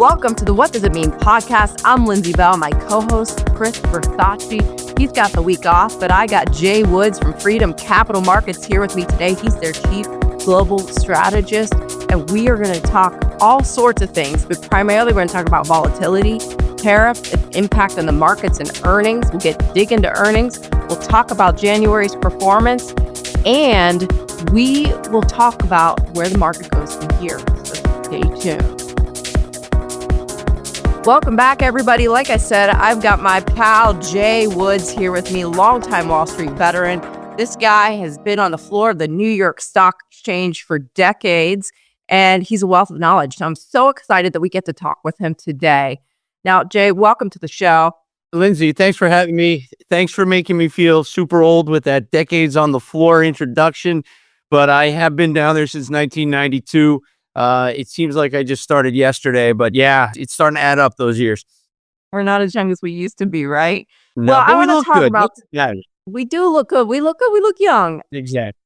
Welcome to the What Does It Mean podcast. I'm Lindsey Bell, my co-host, Chris Versace. He's got the week off, but I got Jay Woods from Freedom Capital Markets here with me today. He's their chief global strategist, and we are going to talk all sorts of things, but primarily we're going to talk about volatility, tariff, its impact on the markets and earnings. We'll dig into earnings. We'll talk about January's performance, and we will talk about where the market goes from here. So stay tuned. Welcome back, everybody. Like I said, I've got my pal Jay Woods here with me, longtime Wall Street veteran. This guy has been on the floor of the New York Stock Exchange for decades, and he's a wealth of knowledge. So I'm so excited that we get to talk with him today. Now, Jay, welcome to the show. Lindsey, thanks for having me. Thanks for making me feel super old with that decades on the floor introduction. But I have been down there since 1992. It seems like I just started yesterday, but yeah, it's starting to add up those years. We're not as young as we used to be, right? No, well, but I want to talk good. about. Yeah, We do look good. We look good. We look young. exactly.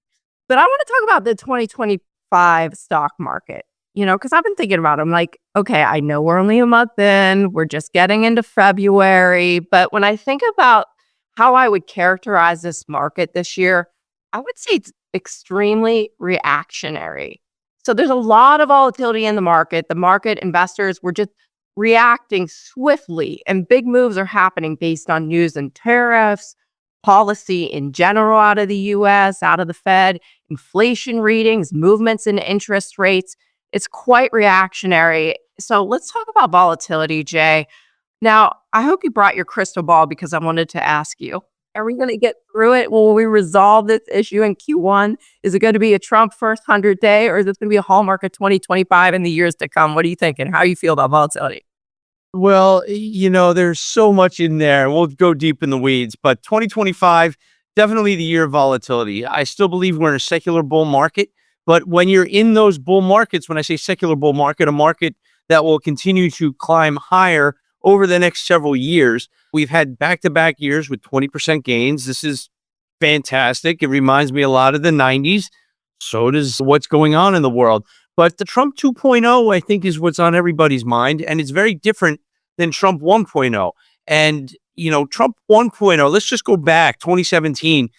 But I want to talk about the 2025 stock market, because I've been thinking about it. I'm like, okay, I know we're only a month in. We're just getting into February. But when I think about how I would characterize this market this year, I would say it's extremely reactionary. So there's a lot of volatility in the market. The market investors were just reacting swiftly, and big moves are happening based on news and tariffs, policy in general out of the US, out of the Fed, inflation readings, movements in interest rates. It's quite reactionary. So let's talk about volatility, Jay. Now, I hope you brought your crystal ball because I wanted to ask you, are we going to get through it? Will we resolve this issue in Q1? Is it going to be a Trump first 100 day, or is it going to be a hallmark of 2025 in the years to come? What are you thinking? How do you feel about volatility? Well, there's so much in there. We'll go deep in the weeds, but 2025, definitely the year of volatility. I still believe we're in a secular bull market, but when you're in those bull markets, when I say secular bull market, a market that will continue to climb higher over the next several years. We've had back-to-back years with 20% gains. This is fantastic. It reminds me a lot of the 90s. So does what's going on in the world. But the Trump 2.0, I think, is what's on everybody's mind. And it's very different than Trump 1.0. And, Trump 1.0, let's just go back, 2017.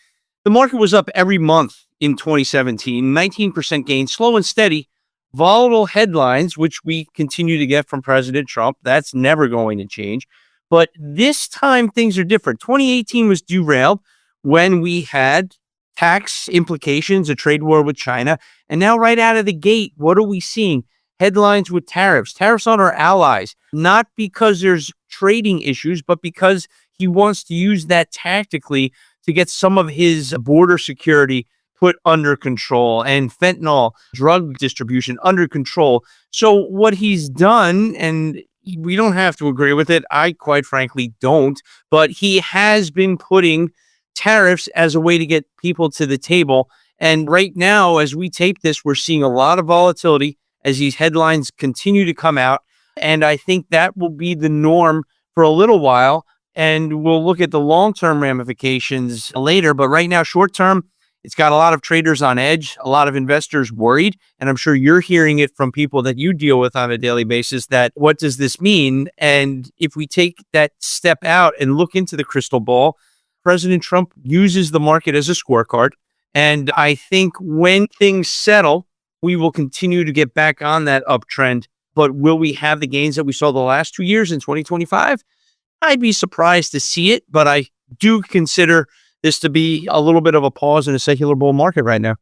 The market was up every month in 2017, 19% gain, slow and steady. Volatile headlines, which we continue to get from President Trump. That's never going to change. But this time, things are different. 2018 was derailed when we had tax implications, a trade war with China. And now right out of the gate, what are we seeing? Headlines with tariffs on our allies, not because there's trading issues, but because he wants to use that tactically to get some of his border security put under control and fentanyl drug distribution under control. So what he's done, and we don't have to agree with it, I quite frankly don't, but he has been putting tariffs as a way to get people to the table. And right now, as we tape this, we're seeing a lot of volatility as these headlines continue to come out. And I think that will be the norm for a little while. And we'll look at the long-term ramifications later. But right now, short-term, it's got a lot of traders on edge, a lot of investors worried, and I'm sure you're hearing it from people that you deal with on a daily basis that what does this mean? And if we take that step out and look into the crystal ball, President Trump uses the market as a scorecard. And I think when things settle, we will continue to get back on that uptrend. But will we have the gains that we saw the last 2 years in 2025? I'd be surprised to see it, but I do consider this to be a little bit of a pause in a secular bull market right now.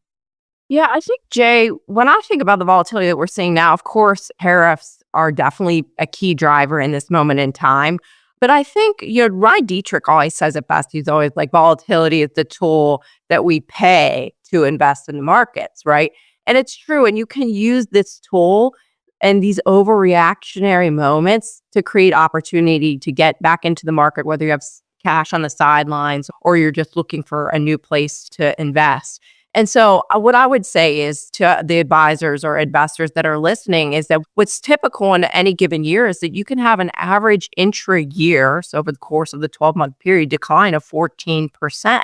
Yeah, I think, Jay, when I think about the volatility that we're seeing now, of course, tariffs are definitely a key driver in this moment in time. But I think, Ryan Dietrich always says it best. He's always like, volatility is the tool that we pay to invest in the markets, right? And it's true. And you can use this tool and these overreactionary moments to create opportunity to get back into the market, whether you have cash on the sidelines or you're just looking for a new place to invest. And so what I would say is to the advisors or investors that are listening is that what's typical in any given year is that you can have an average intra-year, so over the course of the 12-month period, decline of 14%.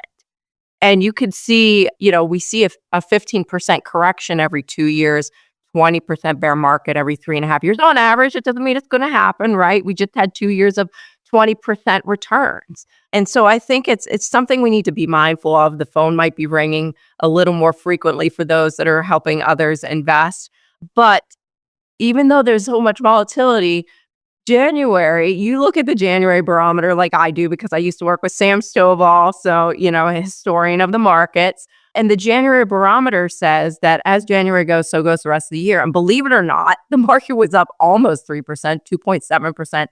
And you could see, we see a 15% correction every 2 years. 20% bear market every 3.5 years. On average, it doesn't mean it's going to happen, right? We just had 2 years of 20% returns. And so I think it's something we need to be mindful of. The phone might be ringing a little more frequently for those that are helping others invest. But even though there's so much volatility, January, you look at the January barometer like I do because I used to work with Sam Stovall, so, a historian of the markets. And the January barometer says that as January goes, so goes the rest of the year. And believe it or not, the market was up almost 3%, 2.7%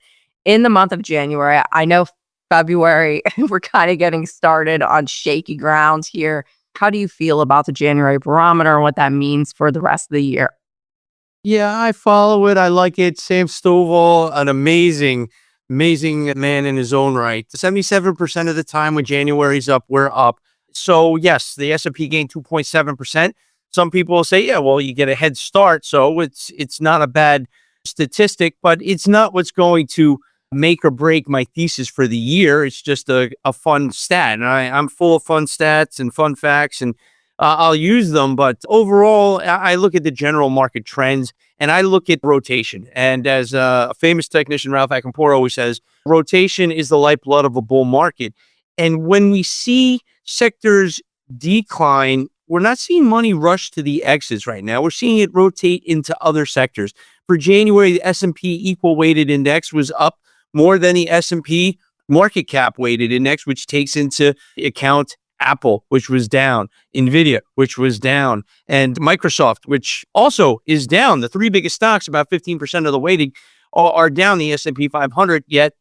in the month of January. I know February, we're kind of getting started on shaky grounds here. How do you feel about the January barometer and what that means for the rest of the year? Yeah, I follow it. I like it. Sam Stovall, an amazing man in his own right. 77% of the time when January's up, we're up. So yes, the S&P gained 2.7%. Some people will say, yeah, well, you get a head start. So it's not a bad statistic, but it's not what's going to make or break my thesis for the year. It's just a fun stat. And I'm full of fun stats and fun facts, and I'll use them. But overall, I look at the general market trends and I look at rotation. And as a famous technician, Ralph Acampora, always says, rotation is the lifeblood of a bull market. And when we see sectors decline, we're not seeing money rush to the exits right now. We're seeing it rotate into other sectors. For January, the S&P equal weighted index was up more than the S&P market cap weighted index, which takes into account Apple, which was down, Nvidia, which was down, and Microsoft, which also is down. The three biggest stocks, about 15% of the weighting, are down the S&P 500, yet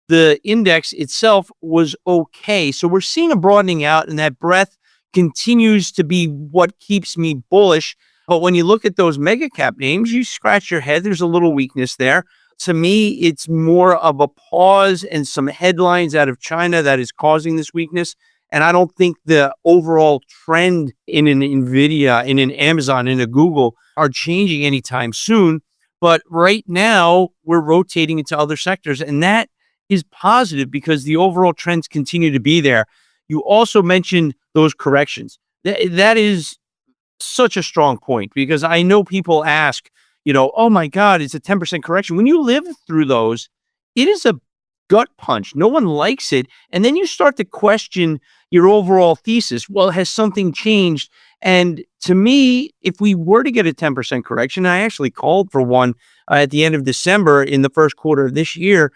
the index itself was okay. So we're seeing a broadening out, and that breadth continues to be what keeps me bullish. But when you look at those mega cap names, you scratch your head. There's a little weakness there. To me, it's more of a pause and some headlines out of China that is causing this weakness. And I don't think the overall trend in an Nvidia, in an Amazon, in a Google are changing anytime soon. But right now, we're rotating into other sectors. And that is positive because the overall trends continue to be there. You also mentioned those corrections. That is such a strong point because I know people ask, oh my God, it's a 10% correction. When you live through those, it is a gut punch. No one likes it. And then you start to question your overall thesis. Well, has something changed? And to me, if we were to get a 10% correction, I actually called for one at the end of December in the first quarter of this year,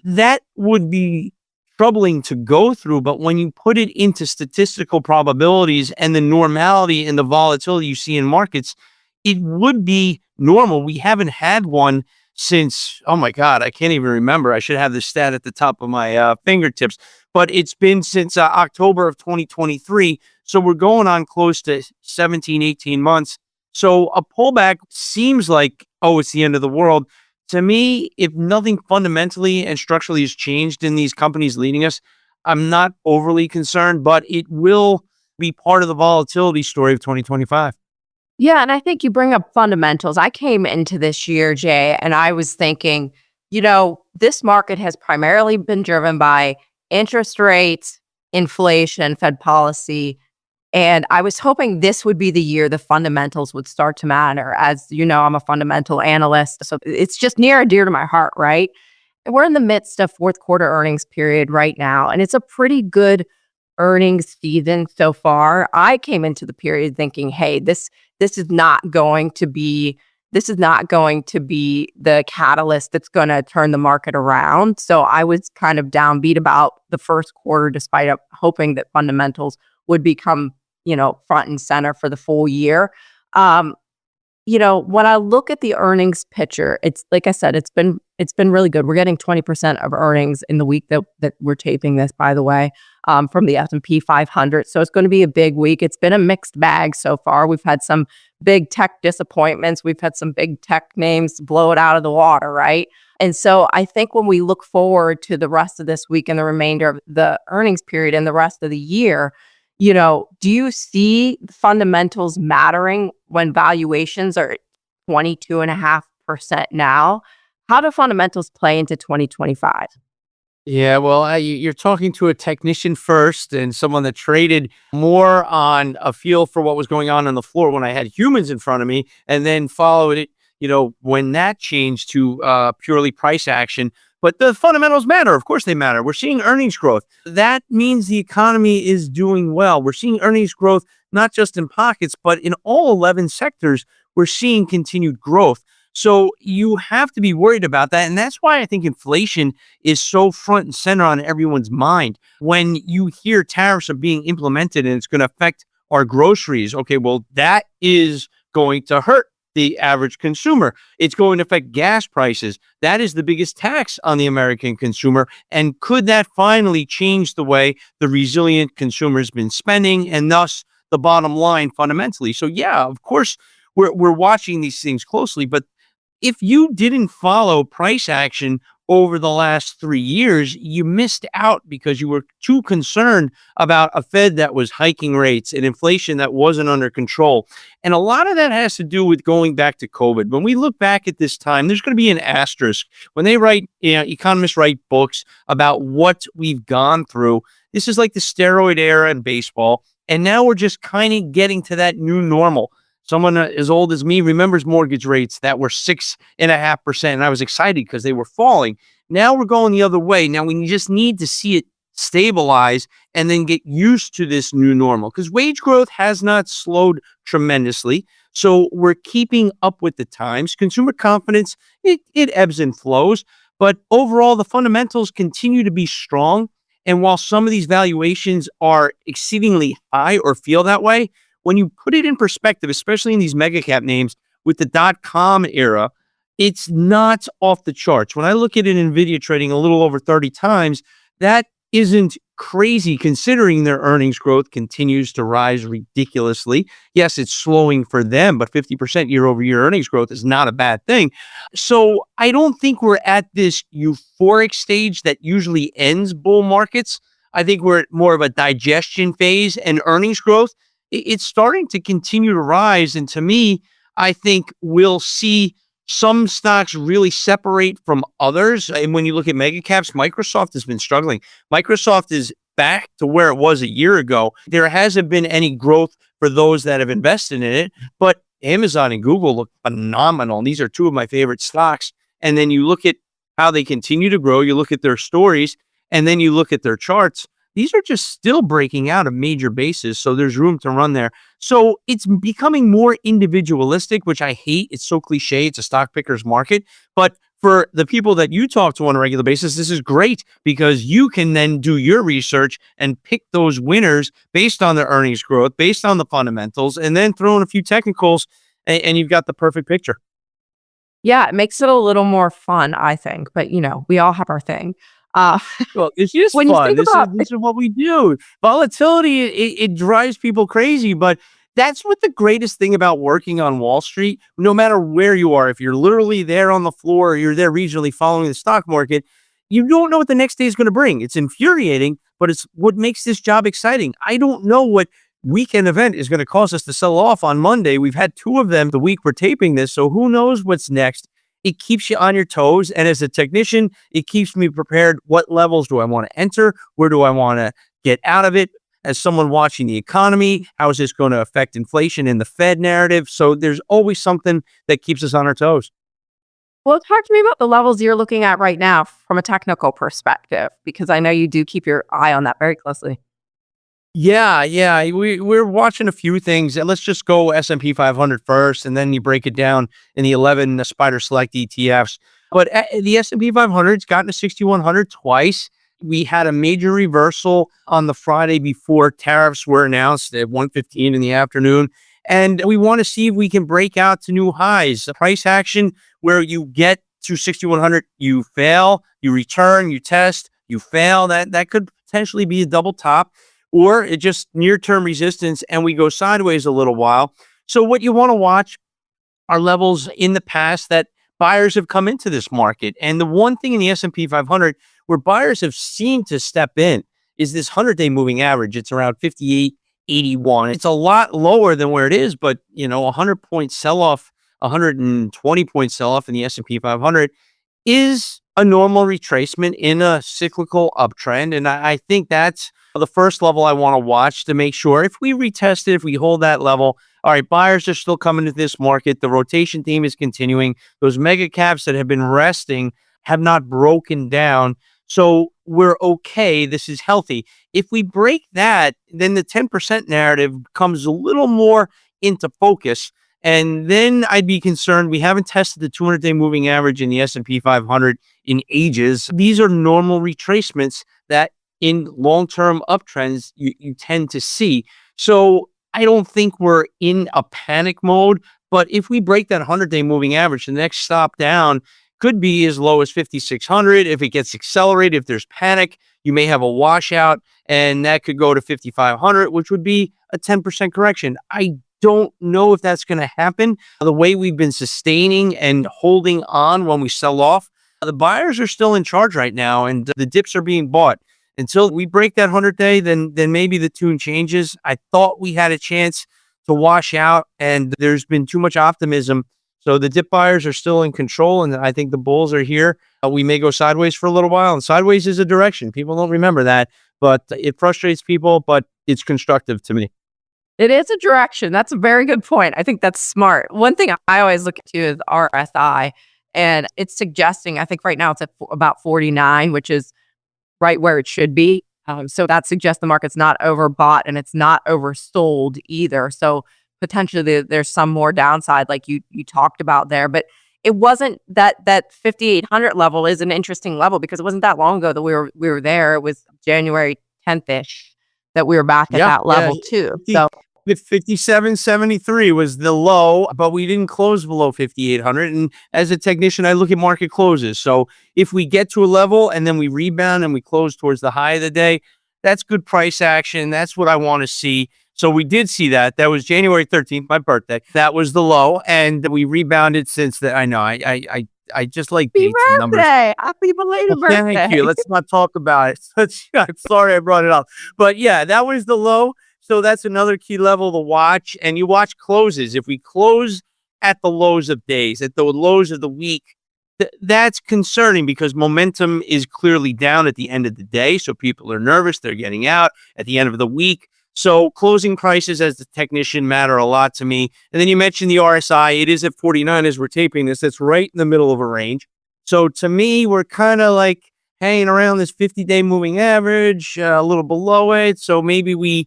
that would be troubling to go through. But when you put it into statistical probabilities and the normality and the volatility you see in markets, it would be normal. We haven't had one since, oh my God, I can't even remember. I should have the stat at the top of my fingertips, but it's been since October of 2023. So we're going on close to 17, 18 months. So a pullback seems like, oh, it's the end of the world. To me, if nothing fundamentally and structurally has changed in these companies leading us, I'm not overly concerned, but it will be part of the volatility story of 2025. Yeah, and I think you bring up fundamentals. I came into this year, Jay, and I was thinking, this market has primarily been driven by interest rates, inflation, Fed policy. And I was hoping this would be the year the fundamentals would start to matter. As you know, I'm a fundamental analyst, so it's just near and dear to my heart, right? And we're in the midst of fourth quarter earnings period right now, and it's a pretty good earnings season so far. I came into the period thinking, hey, this is not going to be the catalyst that's going to turn the market around. So I was kind of downbeat about the first quarter, despite hoping that fundamentals would become, front and center for the full year. When I look at the earnings picture, it's like I said, it's been really good. We're getting 20% of earnings in the week that we're taping this, by the way, from the S&P 500. So it's going to be a big week. It's been a mixed bag so far. We've had some big tech disappointments. We've had some big tech names blow it out of the water, right? And so I think when we look forward to the rest of this week and the remainder of the earnings period and the rest of the year, do you see fundamentals mattering when valuations are 22.5% now? How do fundamentals play into 2025? Yeah, well, you're talking to a technician first and someone that traded more on a feel for what was going on the floor when I had humans in front of me, and then followed it, when that changed to purely price action. But the fundamentals matter. Of course, they matter. We're seeing earnings growth. That means the economy is doing well. We're seeing earnings growth not just in pockets, but in all 11 sectors. We're seeing continued growth. So you have to be worried about that. And that's why I think inflation is so front and center on everyone's mind. When you hear tariffs are being implemented and it's going to affect our groceries, okay, well, that is going to hurt the average consumer. It's going to affect gas prices. That is the biggest tax on the American consumer. And could that finally change the way the resilient consumer has been spending and thus the bottom line fundamentally? So, yeah, of course, we're watching these things closely, but if you didn't follow price action over the last 3 years, you missed out because you were too concerned about a Fed that was hiking rates and inflation that wasn't under control. And a lot of that has to do with going back to COVID. When we look back at this time, there's going to be an asterisk. When they write, economists write books about what we've gone through. This is like the steroid era in baseball. And now we're just kind of getting to that new normal. Someone as old as me remembers mortgage rates that were 6.5%. And I was excited because they were falling. Now we're going the other way. Now we just need to see it stabilize and then get used to this new normal because wage growth has not slowed tremendously. So we're keeping up with the times. Consumer confidence, it ebbs and flows. But overall, the fundamentals continue to be strong. And while some of these valuations are exceedingly high or feel that way, when you put it in perspective, especially in these mega cap names with the .com era, it's not off the charts. When I look at an NVIDIA trading a little over 30 times, that isn't crazy considering their earnings growth continues to rise ridiculously. Yes, it's slowing for them, but 50% year over year earnings growth is not a bad thing. So I don't think we're at this euphoric stage that usually ends bull markets. I think we're at more of a digestion phase, and earnings growth it's starting to continue to rise. And to me, I think we'll see some stocks really separate from others. And when you look at mega caps, Microsoft has been struggling. Microsoft is back to where it was a year ago. There hasn't been any growth for those that have invested in it, but Amazon and Google look phenomenal. And these are two of my favorite stocks. And then you look at how they continue to grow, you look at their stories, and then you look at their charts. These are just still breaking out of major bases, so there's room to run there. So it's becoming more individualistic, which I hate. It's so cliche. It's a stock picker's market. But for the people that you talk to on a regular basis, this is great because you can then do your research and pick those winners based on their earnings growth, based on the fundamentals, and then throw in a few technicals, and you've got the perfect picture. Yeah, it makes it a little more fun, I think. But, we all have our thing. Uh, Well, it's just when you fun. think This is about this is what we do. Volatility, it drives people crazy, but that's what the greatest thing about working on Wall Street, no matter where you are, if you're literally there on the floor or you're there regionally following the stock market, you don't know what the next day is going to bring. It's infuriating, but it's what makes this job exciting. I don't know what weekend event is going to cause us to sell off on Monday. We've had two of them the week we're taping this, so who knows what's next? It keeps you on your toes. And as a technician, it keeps me prepared. What levels do I want to enter? Where do I want to get out of it? As someone watching the economy, how is this going to affect inflation in the Fed narrative? So there's always something that keeps us on our toes. Well, talk to me about the levels you're looking at right now from a technical perspective, because I know you do keep your eye on that very closely. Yeah. We're watching a few things. And let's just go S&P 500 first, and then you break it down in the 11 Spider Select ETFs. But the S&P 500's gotten to 6,100 twice. We had a major reversal on the Friday before tariffs were announced at 1:15 in the afternoon. And we want to see if we can break out to new highs. The price action where you get to 6,100, you fail, you return, you test, you fail. That could potentially be a double top, or it just near-term resistance and we go sideways a little while. So what you want to watch are levels in the past that buyers have come into this market. And the one thing in the S&P 500 where buyers have seemed to step in is this 100-day moving average. It's around 58.81. It's a lot lower than where it is, but 100-point sell-off, 120-point sell-off in the S&P 500 is a normal retracement in a cyclical uptrend. And I think that's the first level I want to watch to make sure if we retest it, if we hold that level, all right, buyers are still coming to this market. The rotation theme is continuing. Those mega caps that have been resting have not broken down. So we're okay. This is healthy. If we break that, then the 10% narrative comes a little more into focus. And then I'd be concerned. We haven't tested the 200-day moving average in the S&P 500 in ages. These are normal retracements that in long-term uptrends you tend to see. So I don't think we're in a panic mode. But if we break that 100-day moving average, the next stop down could be as low as 5,600. If it gets accelerated, if there's panic, you may have a washout, and that could go to 5,500, which would be a 10% correction. I don't know if that's going to happen. The way we've been sustaining and holding on when we sell off, the buyers are still in charge right now, and the dips are being bought. Until we break that 100-day, then maybe the tune changes. I thought we had a chance to wash out, and there's been too much optimism. So the dip buyers are still in control, and I think the bulls are here. We may go sideways for a little while, and sideways is a direction. People don't remember that, but it frustrates people, but it's constructive to me. It is a direction. That's a very good point. I think that's smart. One thing I always look to is RSI, and it's suggesting, I think right now it's at about 49, which is right where it should be. So that suggests the market's not overbought and it's not oversold either. So potentially there's some more downside like you talked about there. But it wasn't that 5,800 level is an interesting level because it wasn't that long ago that we were there. It was January 10th-ish that we were back at that level too. So the 57.73 was the low, but we didn't close below 5,800. And as a technician, I look at market closes. So if we get to a level and then we rebound and we close towards the high of the day, that's good price action. That's what I want to see. So we did see that. That was January 13th, my birthday. That was the low, and we rebounded since then. I know. I just like dates and numbers. Happy belated birthday. Thank you. Let's not talk about it. I'm sorry I brought it up. But yeah, that was the low. So that's another key level to watch. And you watch closes. If we close at the lows of days, at the lows of the week, that's concerning because momentum is clearly down at the end of the day. So people are nervous. They're getting out at the end of the week. So closing prices as the technician matter a lot to me. And then you mentioned the RSI. It is at 49 as we're taping this. That's right in the middle of a range. So to me, we're kind of like hanging around this 50-day moving average, a little below it. So maybe we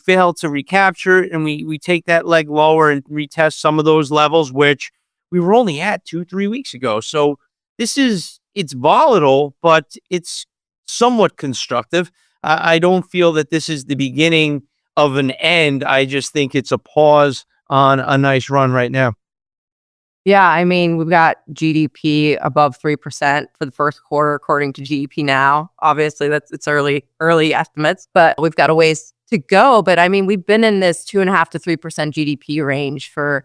fail to recapture it and we take that leg lower and retest some of those levels, which we were only at 2-3 weeks ago. So it's volatile, but it's somewhat constructive. I don't feel that this is the beginning of an end. I just think it's a pause on a nice run right now. Yeah, I mean, we've got GDP above 3% for the first quarter, according to GDP Now. Obviously, it's early estimates, but we've got a ways to go. But I mean, we've been in this 2.5 to 3% GDP range for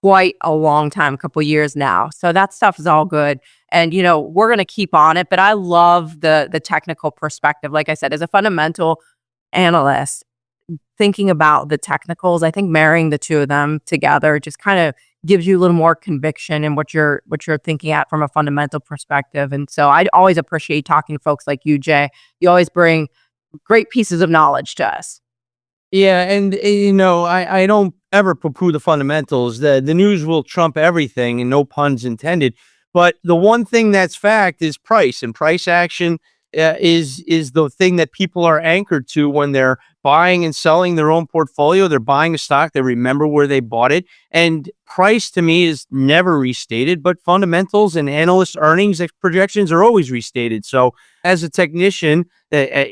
quite a long time, a couple of years now. So that stuff is all good. And, we're going to keep on it. But I love the technical perspective. Like I said, as a fundamental analyst, thinking about the technicals, I think marrying the two of them together just kind of gives you a little more conviction in what you're thinking at from a fundamental perspective. And so I always appreciate talking to folks like you, Jay. You always bring great pieces of knowledge to us. Yeah, and I don't ever poo-poo the fundamentals. The news will trump everything, and no puns intended. But the one thing that's fact is price, and price action is the thing that people are anchored to when they're buying and selling their own portfolio. They're buying a stock. They remember where they bought it. And price to me is never restated, but fundamentals and analyst earnings projections are always restated. So as a technician,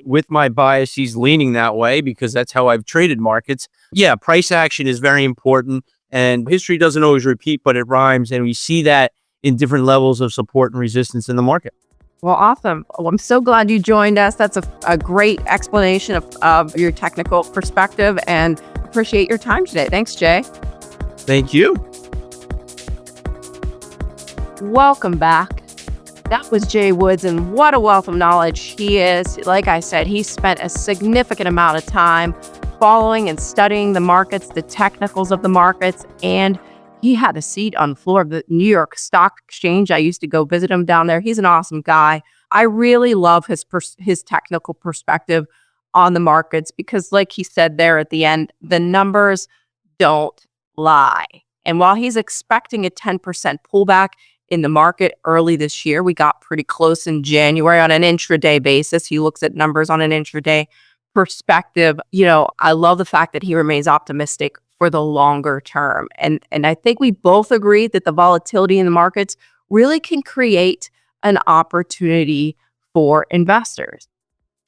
with my biases leaning that way, because that's how I've traded markets. Yeah, price action is very important, and history doesn't always repeat, but it rhymes. And we see that in different levels of support and resistance in the market. Well, awesome. Well, I'm so glad you joined us. That's a great explanation of your technical perspective, and appreciate your time today. Thanks, Jay. Thank you. Welcome back. That was Jay Woods, and what a wealth of knowledge he is. Like I said, he spent a significant amount of time following and studying the markets, the technicals of the markets, and he had a seat on the floor of the New York Stock Exchange. I used to go visit him down there. He's an awesome guy. I really love his technical perspective on the markets because, like he said there at the end, the numbers don't lie. And while he's expecting a 10% pullback in the market early this year, we got pretty close in January on an intraday basis. He looks at numbers on an intraday perspective. I love the fact that he remains optimistic for the longer term. And I think we both agree that the volatility in the markets really can create an opportunity for investors.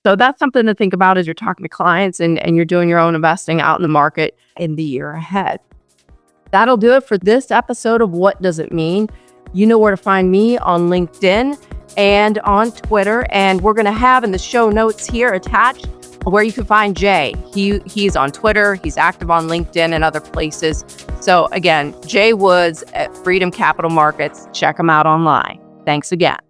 So that's something to think about as you're talking to clients and you're doing your own investing out in the market in the year ahead. That'll do it for this episode of What Does It Mean? You know where to find me on LinkedIn and on Twitter. And we're going to have in the show notes here attached where you can find Jay. He's on Twitter. He's active on LinkedIn and other places. So again, Jay Woods at Freedom Capital Markets. Check him out online. Thanks again.